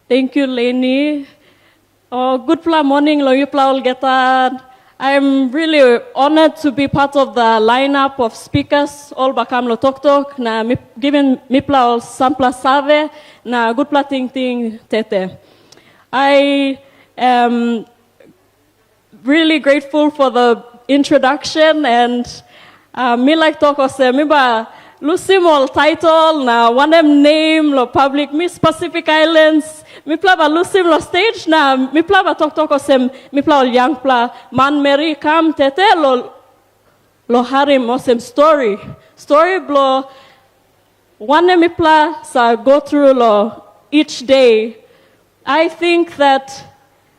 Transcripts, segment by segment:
Thank you, Leni. Good morning, lo yupla olgetan. I'm really honored to be part of the lineup of speakers. All bakam lo tok na given mipla ol sampla save na good pla ting tete. I am really grateful for the introduction and me like talk ose me ba lusimol title na one name lo public me Pacific Islands. Mi plava lusim lo stage na mi plava tok osem mi plava young pla man meri kam tete lo harim osem story blo one mi pla sa go through lo each day. I think that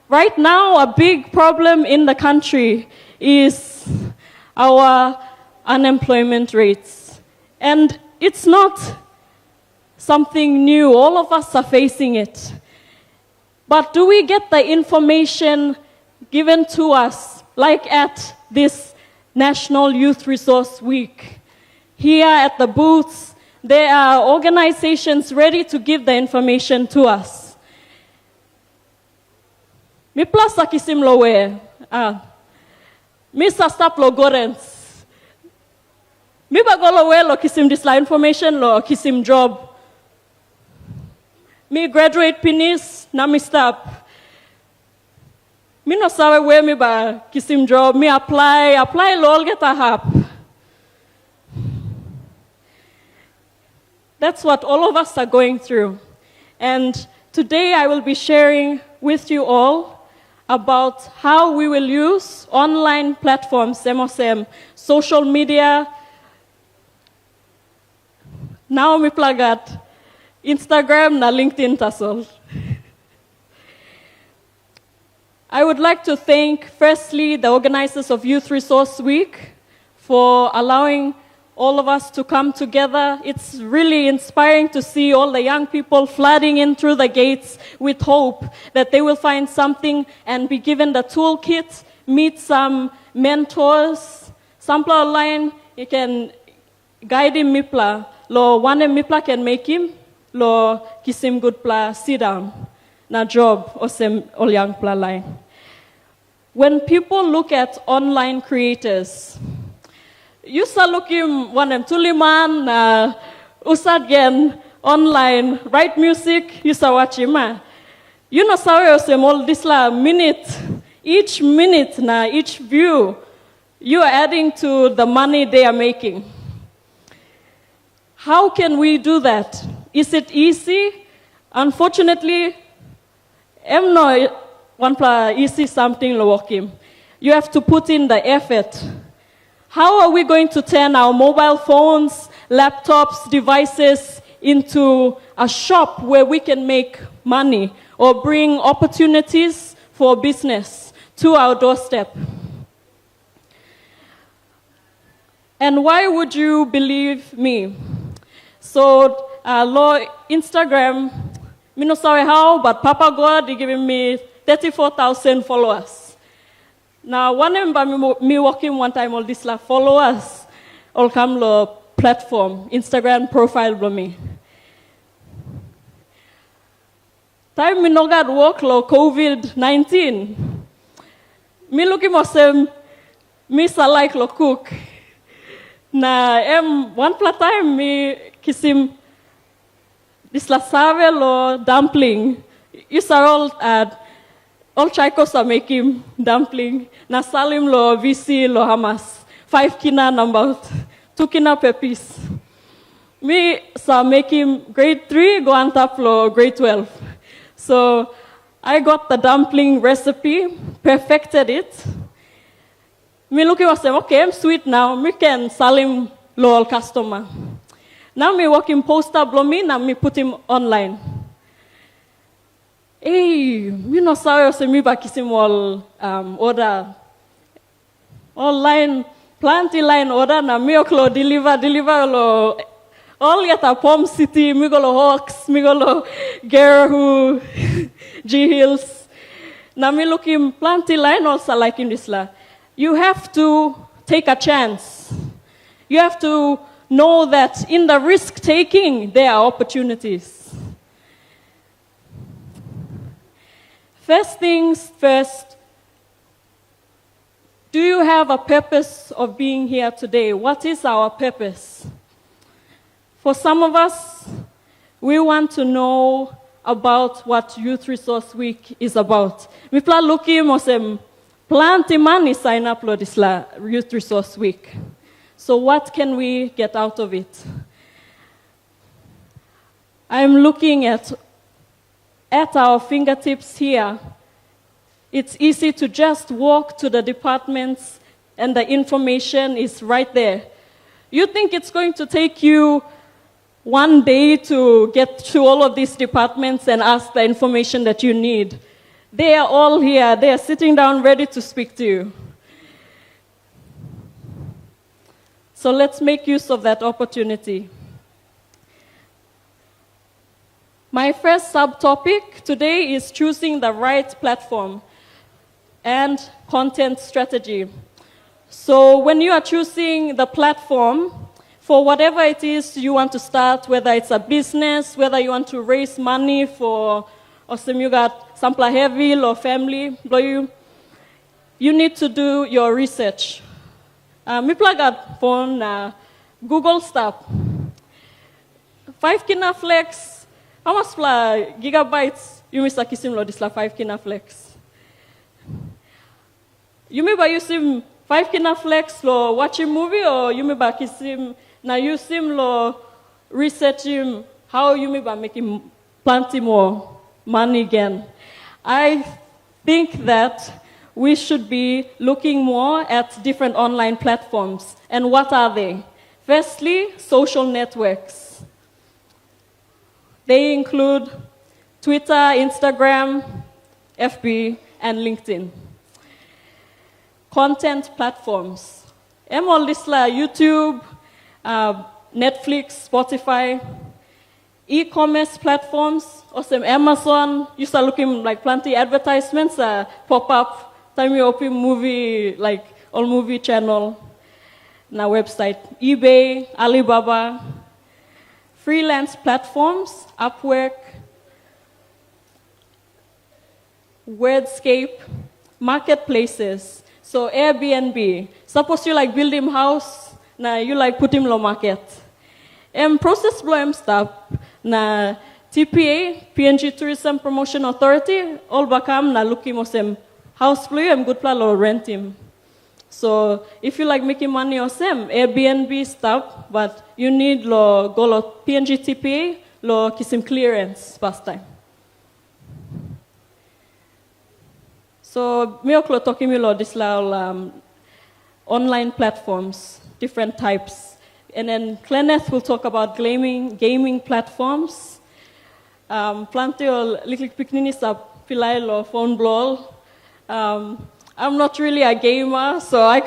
right now a big problem in the country is our unemployment rates, and it's not something new. All of us are facing it. But do we get the information given to us, like at this National Youth Resource Week? Here at the booths, there are organizations ready to give the information to us. Mi plasa kisim lowe, mi sastap lo gorens. Mi bagolo we lo kisim disla information lo kisim job. Me graduate pinis na mi stop. Me no sabe where me ba kisim job. Me apply lol get a hap. That's what all of us are going through. And today I will be sharing with you all about how we will use online platforms, MOSM, social media. Now me plagat Instagram na LinkedIn tasol. I would like to thank firstly the organizers of Youth Resource Week for allowing all of us to come together. It's really inspiring to see all the young people flooding in through the gates with hope that they will find something and be given the toolkit, meet some mentors. Sampla online, you can guide him mipla. Lo one mipla can make him. Lo kisim good pla sit down na job osem olyang pla line. When people look at online creators, you sa looking one tuliman na usad gen online write music you sa watch ma. You know sawe osem all this la each minute na each view you are adding to the money they are making. How can we do that? Is it easy? Unfortunately, I'm not one pla easy something lo working. You have to put in the effort. How are we going to turn our mobile phones, laptops, devices into a shop where we can make money or bring opportunities for business to our doorstep? And why would you believe me? So, lo Instagram, me no sorry how, but Papa God, he giving me 34,000 followers. Now, one member me working one time all this la followers, all come lo platform, Instagram profile blo me. Time me no got work lo COVID-19. Me looking mosem, me sa like lo cook. Na one time me kisim this la save lo dumpling. You saw all Chaikos are making dumpling. Na salim lo VC lo Hamas. 5 kina number 2 kina per piece. Me sa making grade 3 go on top lo grade 12. So I got the dumpling recipe, perfected it. Me looking was saying, okay, I'm sweet now. Me can salim lo all customer. Now me working poster blow me, now me put him online. Hey, me no sorry se me ba kisim all order. Online, plenty line order na me oklo deliver lo all yata Palm City, me go lo Hawks, me go lo Gerahu, G Hills. Now me looking plenty line also like in this la. You have to take a chance. You have to know that in the risk-taking, there are opportunities. First things first, do you have a purpose of being here today? What is our purpose? For some of us, we want to know about what Youth Resource Week is about. Mipla luki mosem planti mani sign up lo disla Youth Resource Week. So what can we get out of it? I'm looking at our fingertips here. It's easy to just walk to the departments and the information is right there. You think it's going to take you one day to get to all of these departments and ask the information that you need. They are all here. They are sitting down ready to speak to you. So let's make use of that opportunity. My first subtopic today is choosing the right platform and content strategy. So when you are choosing the platform, for whatever it is you want to start, whether it's a business, whether you want to raise money for you got sampla heavy or family, you need to do your research. Me plug out phone Google stuff. 5 kina flex, how much gigabytes you miss a kisim lo disla 5 kina flex. You may buy sim 5 kina flex lo watching movie or you may buy kisim na you sim lo researching how you may be making plenty more money again. I think that we should be looking more at different online platforms. And what are they? Firstly, social networks. They include Twitter, Instagram, FB, and LinkedIn. Content platforms. YouTube, Netflix, Spotify, e-commerce platforms, also Amazon. You start looking like plenty advertisements pop up. Time you open movie, like all movie channel, na website. eBay, Alibaba, freelance platforms, Upwork, Wordscape, marketplaces. So Airbnb. Suppose you like building house, na you like put him low market. Process blow stuff, na TPA, PNG Tourism Promotion Authority, all bakam na looking mosem house flow good plan or rent him. So if you like making money or some Airbnb stuff, but you need lo go lo PNG TPA lo kisim clearance first time. So me oklo talking me lo this online platforms, different types. And then Kenneth will talk about gaming platforms. Plenty of little picnics up pilai lo phone blow. I'm not really a gamer, so I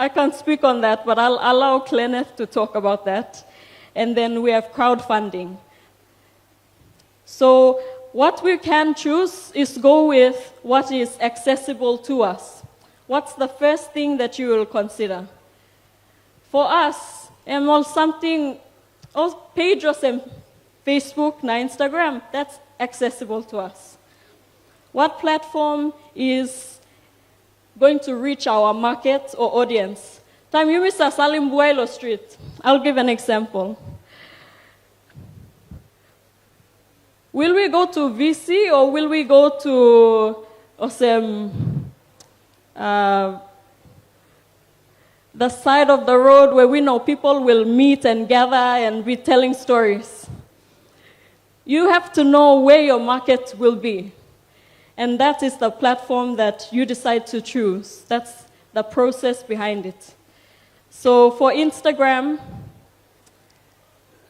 can't speak on that, but I'll allow Kenneth to talk about that. And then we have crowdfunding. So what we can choose is go with what is accessible to us. What's the first thing that you will consider? For us, something, page or some Facebook, na Instagram, that's accessible to us. What platform is going to reach our market or audience? Time you miss a Salim Buelo Street. I'll give an example. Will we go to VC or will we go to the side of the road where we know people will meet and gather and be telling stories? You have to know where your market will be. And that is the platform that you decide to choose. That's the process behind it. So for Instagram,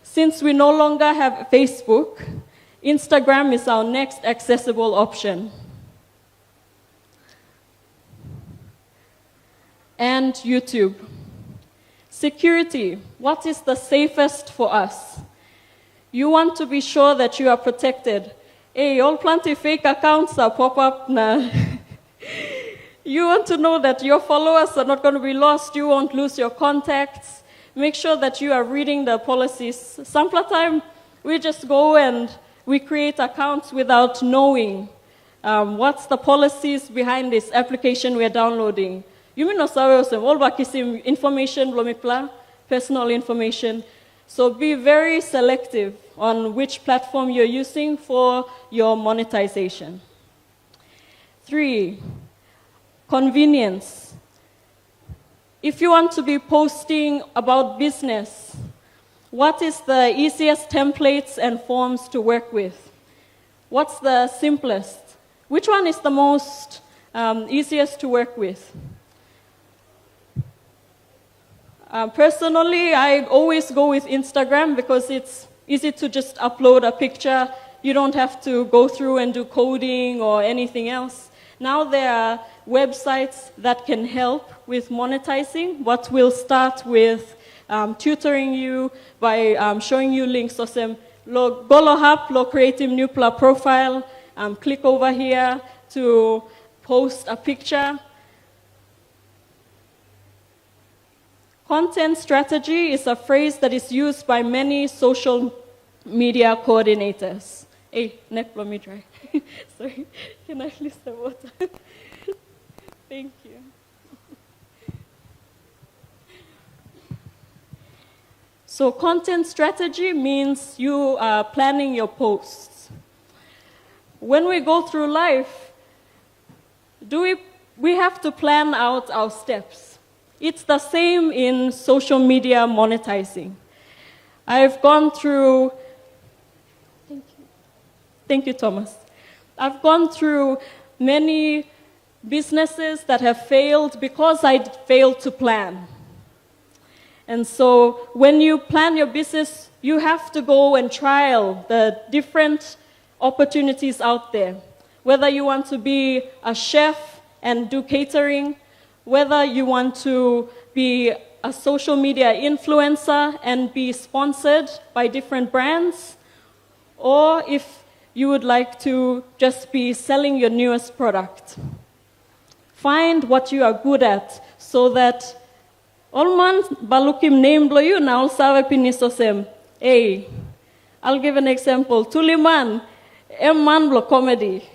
since we no longer have Facebook, Instagram is our next accessible option. And YouTube. Security. What is the safest for us? You want to be sure that you are protected. Hey, all plenty fake accounts are pop up now. You want to know that your followers are not going to be lost. You won't lose your contacts. Make sure that you are reading the policies. Some time we just go and we create accounts without knowing. What's the policies behind this application we're downloading? You mean no sawe all bakisim information blomipla, personal information. So be very selective on which platform you're using for your monetization. 3, convenience. If you want to be posting about business, what is the easiest templates and forms to work with? What's the simplest? Which one is the most easiest to work with? Personally, I always go with Instagram because it's easy to just upload a picture. You don't have to go through and do coding or anything else. Now there are websites that can help with monetizing, but we'll start with tutoring you by showing you links. So go hap lo creative new profile, click over here to post a picture. Content strategy is a phrase that is used by many social media coordinators. Hey, neck let me try. Sorry, can I please have water? Thank you. So content strategy means you are planning your posts. When we go through life, we have to plan out our steps. It's the same in social media monetizing. I've gone through, thank you, Thomas. I've gone through many businesses that have failed because I failed to plan. And so when you plan your business, you have to go and trial the different opportunities out there. Whether you want to be a chef and do catering, whether you want to be a social media influencer and be sponsored by different brands, or if you would like to just be selling your newest product. Find what you are good at so that all man balukim name blow you now save pinisosem. Hey, I'll give an example. Tuliman, man blow comedy.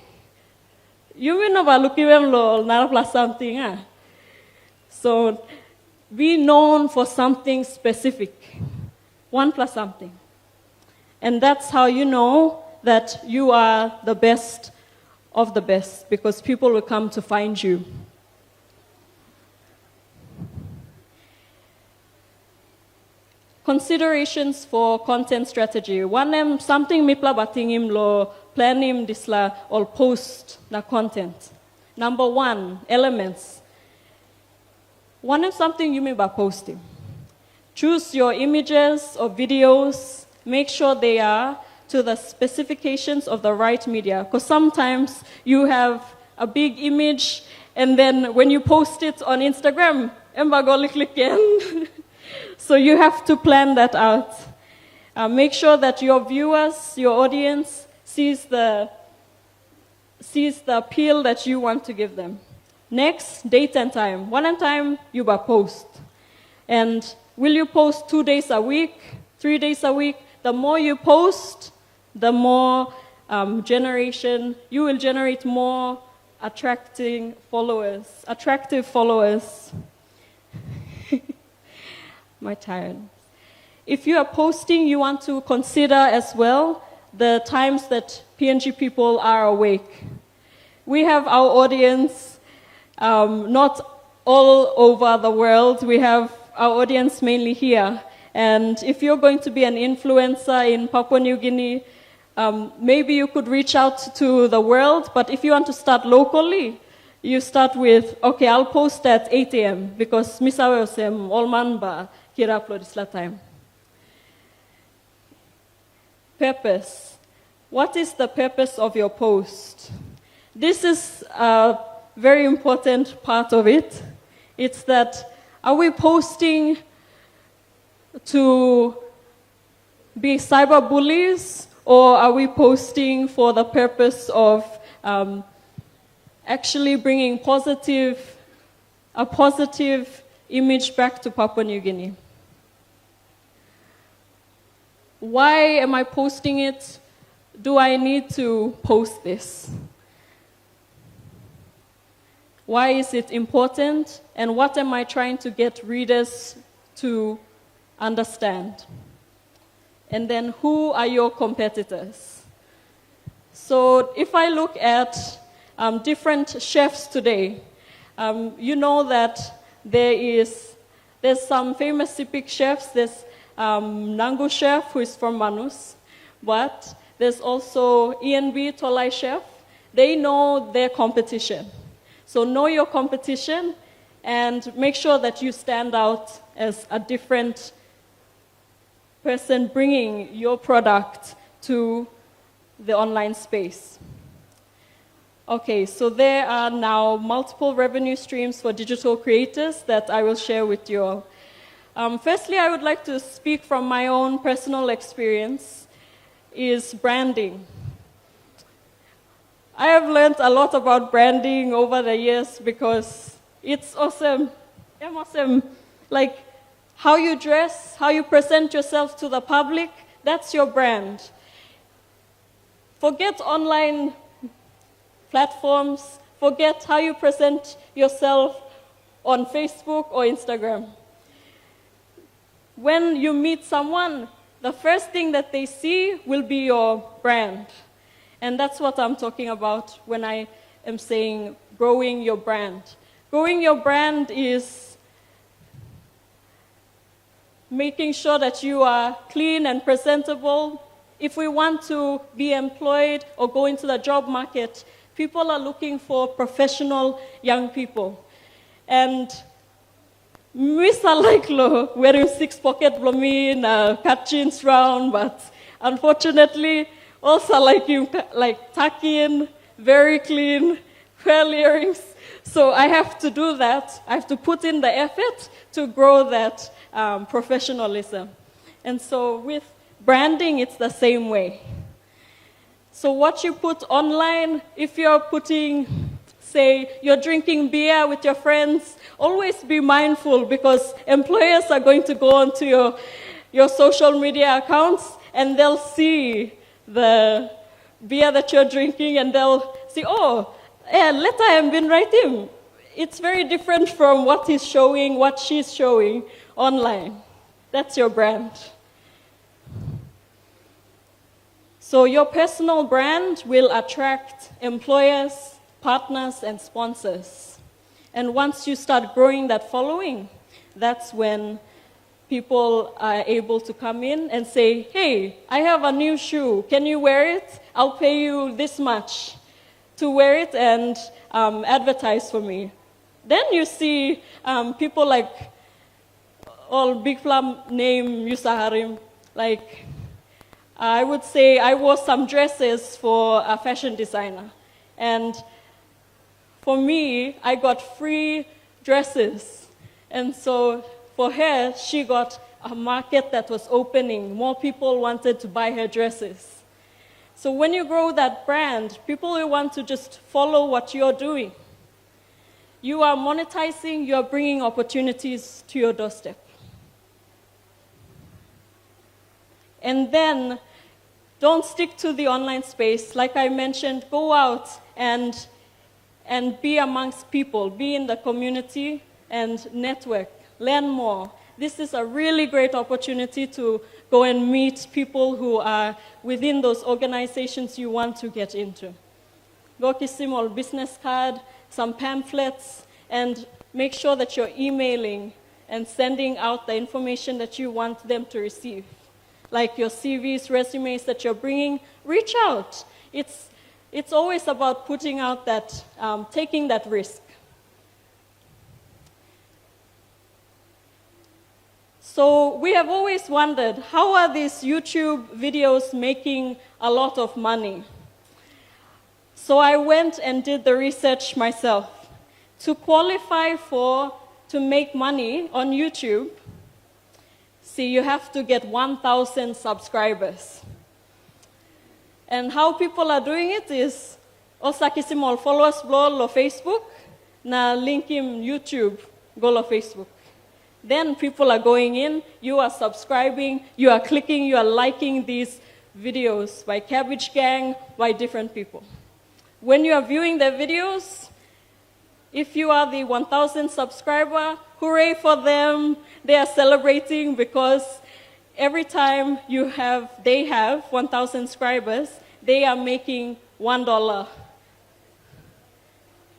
You will know balukim lo narapla something, ah. So be known for something specific. 1 plus something. And that's how you know that you are the best of the best, because people will come to find you. Considerations for content strategy. One something mipla batingim lo planim disla or post na content. Number 1, elements. One something you mean by posting. Choose your images or videos. Make sure they are to the specifications of the right media. Because sometimes you have a big image, and then when you post it on Instagram, so you have to plan that out. Make sure that your viewers, your audience, sees the appeal that you want to give them. Next, date and time. One time, you will post. And will you post 2 days a week, 3 days a week? The more you post, the more you will generate more attractive followers. My tired. If you are posting, you want to consider as well the times that PNG people are awake. We have our audience not all over the world. We have our audience mainly here. And if you're going to be an influencer in Papua New Guinea, maybe you could reach out to the world. But if you want to start locally, you start with, okay, I'll post at 8 a.m. because misawe osem olman ba kira upload isla time. Purpose. What is the purpose of your post? This is a very important part of it. It's that, are we posting to be cyber bullies, or are we posting for the purpose of actually bringing a positive image back to Papua New Guinea? Why am I posting it? Do I need to post this? Why is it important? And what am I trying to get readers to understand? And then who are your competitors? So if I look at different chefs today, you know that there's some famous Sipik chefs. There's Nangu chef, who is from Manus, but there's also ENB Tolai chef. They know their competition. So know your competition and make sure that you stand out as a different person bringing your product to the online space. Okay, so there are now multiple revenue streams for digital creators that I will share with you all. Firstly, I would like to speak from my own personal experience, is branding. I have learned a lot about branding over the years because it's awesome. Like how you dress, how you present yourself to the public, that's your brand. Forget online platforms, forget how you present yourself on Facebook or Instagram. When you meet someone, the first thing that they see will be your brand. And that's what I'm talking about when I am saying growing your brand. Growing your brand is making sure that you are clean and presentable. If we want to be employed or go into the job market, people are looking for professional young people. And Misa like lo wearing 6 pocket blomin, cut jeans round, but unfortunately, also like tuck in, very clean, pearl earrings. So I have to do that. I have to put in the effort to grow that professionalism. And so with branding, it's the same way. So what you put online, if you're putting, say, you're drinking beer with your friends, always be mindful because employers are going to go onto your social media accounts and they'll see the beer that you're drinking and they'll see, oh, later I've been writing. It's very different from what he's showing, what she's showing online. That's your brand. So your personal brand will attract employers, partners, and sponsors. And once you start growing that following, that's when people are able to come in and say, hey, I have a new shoe. Can you wear it? I'll pay you this much to wear it and advertise for me. Then you see people like all big plum name Yusaharim. Like I would say I wore some dresses for a fashion designer. And for me, I got free dresses. And so for her, she got a market that was opening. More people wanted to buy her dresses. So when you grow that brand, people will want to just follow what you're doing. You are monetizing, you are bringing opportunities to your doorstep. And then don't stick to the online space. Like I mentioned, go out and be amongst people, be in the community and network, learn more. This is a really great opportunity to go and meet people who are within those organizations you want to get into. Go kisimol business card, some pamphlets, and make sure that you're emailing and sending out the information that you want them to receive. Like your CVs, resumes that you're bringing, reach out. It's always about putting out that, taking that risk. So we have always wondered, how are these YouTube videos making a lot of money? So I went and did the research myself. To qualify to make money on YouTube, see, you have to get 1,000 subscribers. And how people are doing it is, osakisimol followers blow on Facebook, na link him YouTube, go on Facebook. Then people are going in, you are subscribing, you are clicking, you are liking these videos by Cabbage Gang, by different people. When you are viewing their videos, If you are the 1,000 subscriber, hooray for them. They are celebrating because every time they have 1,000 subscribers, they are making $1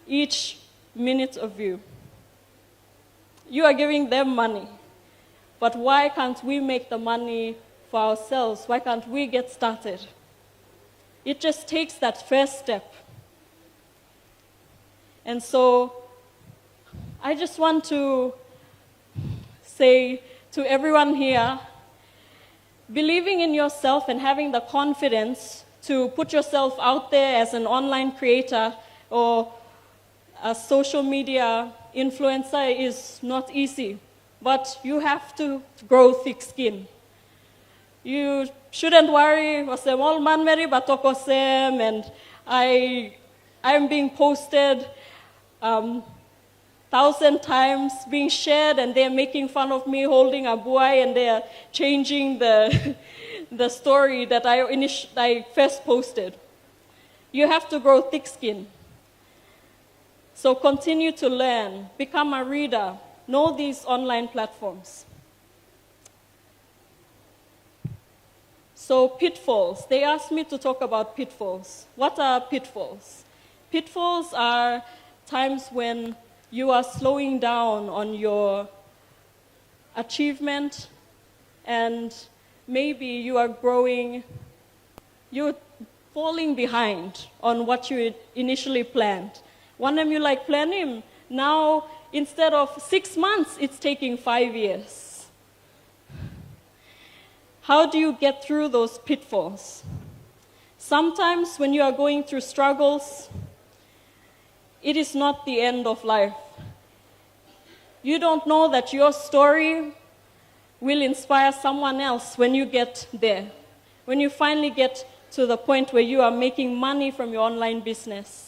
each minute of view. You are giving them money. But why can't we make the money for ourselves? Why can't we get started? It just takes that first step. And so I just want to say to everyone here, believing in yourself and having the confidence to put yourself out there as an online creator or a social media influencer is not easy, but you have to grow thick skin. You shouldn't worry, wasem all man meri batokosem, and I'm being posted 1,000 times, being shared, and they're making fun of me holding a buai, and they're changing the story that I first posted. You have to grow thick skin. So continue to learn, become a reader, know these online platforms. So pitfalls, they asked me to talk about pitfalls. What are pitfalls? Pitfalls are times when you are slowing down on your achievement and maybe you are growing, you're falling behind on what you initially planned. One time you like planning, now instead of 6 months, it's taking 5 years. How do you get through those pitfalls? Sometimes when you are going through struggles, it is not the end of life. You don't know that your story will inspire someone else when you get there, when you finally get to the point where you are making money from your online business.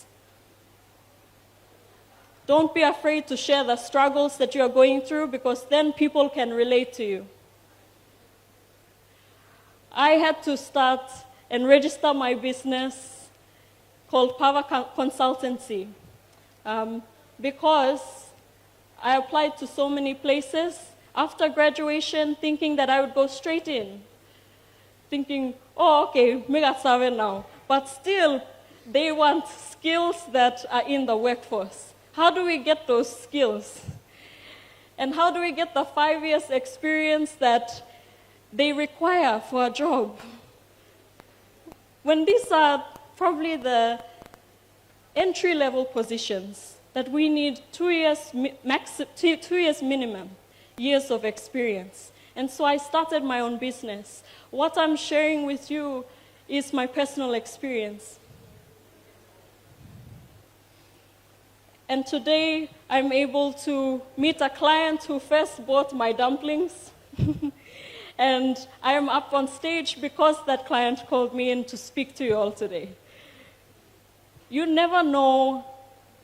Don't be afraid to share the struggles that you are going through because then people can relate to you. I had to start and register my business called Power Consultancy because I applied to so many places after graduation thinking that I would go straight in. Thinking, oh, okay, mega save now. But still, they want skills that are in the workforce. How do we get those skills? And how do we get the 5 years experience that they require for a job? When these are probably the entry-level positions that we need 2 years, 2 years minimum, years of experience. And so I started my own business. What I'm sharing with you is my personal experience. And today, I'm able to meet a client who first bought my dumplings. And I am up on stage because that client called me in to speak to you all today. You never know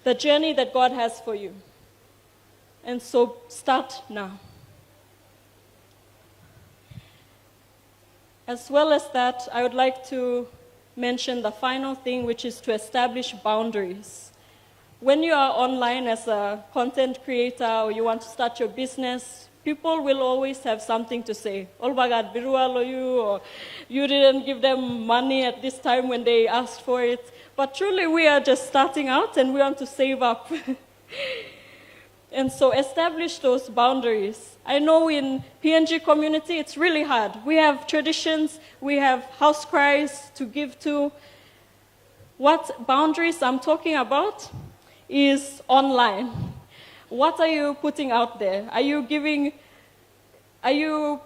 the journey that God has for you. And so start now. As well as that, I would like to mention the final thing, which is to establish boundaries. When you are online as a content creator or you want to start your business, people will always have something to say. Olbagad birualo you, or you didn't give them money at this time when they asked for it. But truly, we are just starting out and we want to save up. And so establish those boundaries. I know in PNG community, it's really hard. We have traditions, we have house cries to give to. What boundaries I'm talking about is online. What are you putting out there? Are you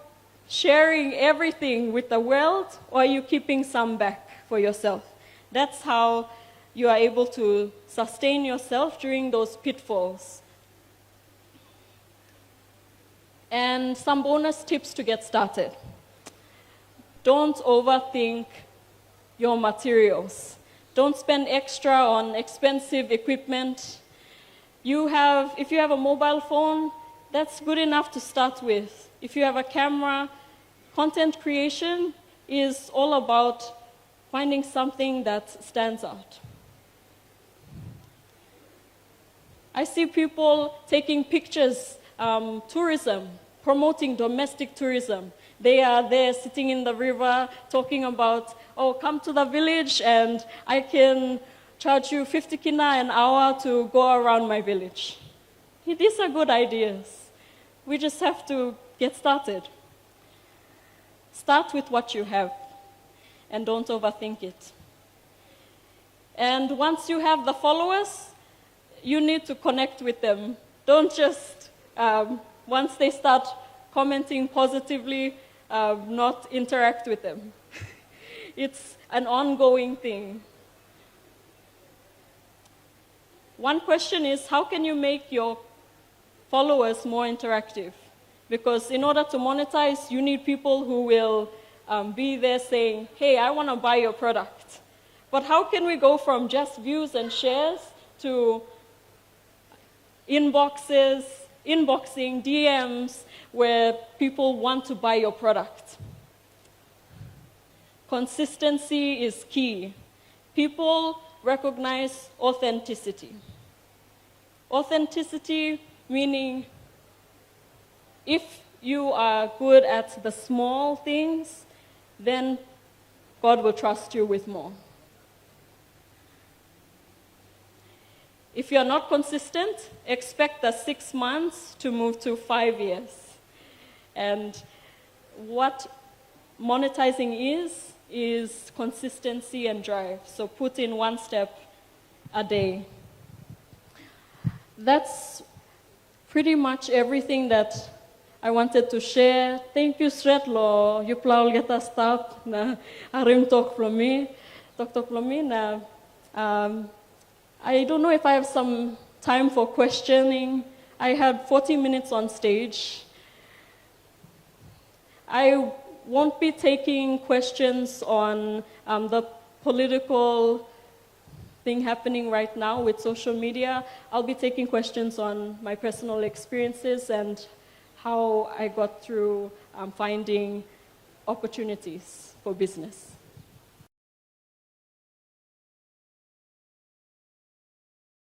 sharing everything with the world, or are you keeping some back for yourself? That's how you are able to sustain yourself during those pitfalls. And some bonus tips to get started. Don't overthink your materials. Don't spend extra on expensive equipment. If you have a mobile phone, that's good enough to start with. If you have a camera, content creation is all about finding something that stands out. I see people taking pictures, tourism, promoting domestic tourism. They are there sitting in the river talking about, oh, come to the village and I can charge you 50 kina an hour to go around my village. These are good ideas. We just have to get started. Start with what you have and don't overthink it. And once you have the followers, you need to connect with them. Don't just, once they start commenting positively, not interact with them. It's an ongoing thing. One question is, how can you make your followers more interactive? Because in order to monetize, you need people who will be there saying, hey, I want to buy your product. But how can we go from just views and shares to inboxing, DMs, where people want to buy your product? Consistency is key. People recognize authenticity. Authenticity meaning if you are good at the small things, then God will trust you with more. If you're not consistent, expect the 6 months to move to 5 years. And what monetizing is consistency and drive. So put in 1 step a day. That's pretty much everything that I wanted to share. Thank you, Sretlo. You plaul get us start na arim talk from me. Na I don't know if I have some time for questioning. I had 40 minutes on stage. I won't be taking questions on the political thing happening right now with social media. I'll be taking questions on my personal experiences and how I got through finding opportunities for business.